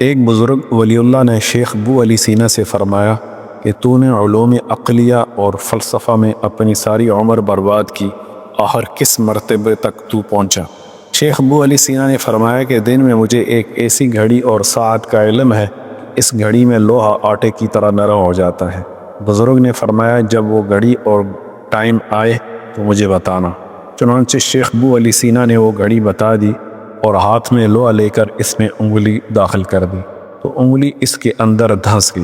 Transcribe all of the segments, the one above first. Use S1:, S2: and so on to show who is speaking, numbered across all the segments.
S1: ایک بزرگ ولی اللہ نے شیخ ابو علی سینا سے فرمایا کہ تو نے علوم عقلیہ اور فلسفہ میں اپنی ساری عمر برباد کی، آخر کس مرتبے تک تو پہنچا؟ شیخ ابو علی سینا نے فرمایا کہ دن میں مجھے ایک ایسی گھڑی اور ساعت کا علم ہے، اس گھڑی میں لوہا آٹے کی طرح نرم ہو جاتا ہے۔ بزرگ نے فرمایا جب وہ گھڑی اور ٹائم آئے تو مجھے بتانا۔ چنانچہ شیخ ابو علی سینا نے وہ گھڑی بتا دی اور ہاتھ میں لوہا لے کر اس میں انگلی داخل کر دی تو انگلی اس کے اندر دھنس گئی۔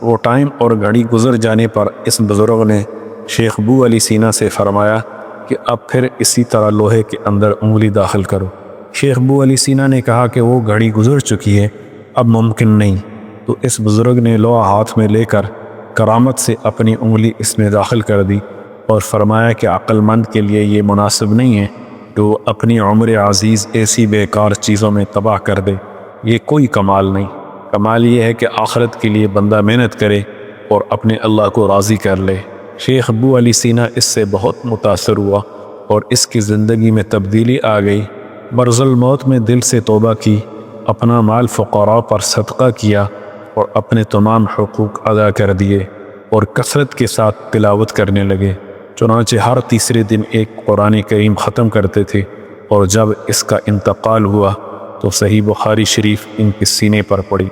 S1: وہ ٹائم اور گھڑی گزر جانے پر اس بزرگ نے شیخ ابو علی سینا سے فرمایا کہ اب پھر اسی طرح لوہے کے اندر انگلی داخل کرو۔ شیخ ابو علی سینا نے کہا کہ وہ گھڑی گزر چکی ہے، اب ممکن نہیں۔ تو اس بزرگ نے لوہا ہاتھ میں لے کر کرامت سے اپنی انگلی اس میں داخل کر دی اور فرمایا کہ عقل مند کے لیے یہ مناسب نہیں ہے کہ وہ اپنی عمر عزیز ایسی بیکار چیزوں میں تباہ کر دے، یہ کوئی کمال نہیں۔ کمال یہ ہے کہ آخرت کے لیے بندہ محنت کرے اور اپنے اللہ کو راضی کر لے۔ شیخ ابو علی سینا اس سے بہت متاثر ہوا اور اس کی زندگی میں تبدیلی آ گئی۔ مرض الموت میں دل سے توبہ کی، اپنا مال فقراء پر صدقہ کیا اور اپنے تمام حقوق ادا کر دیے اور کثرت کے ساتھ تلاوت کرنے لگے۔ چنانچہ ہر تیسرے دن ایک قرآن کریم ختم کرتے تھے، اور جب اس کا انتقال ہوا تو صحیح بخاری شریف ان کے سینے پر پڑی۔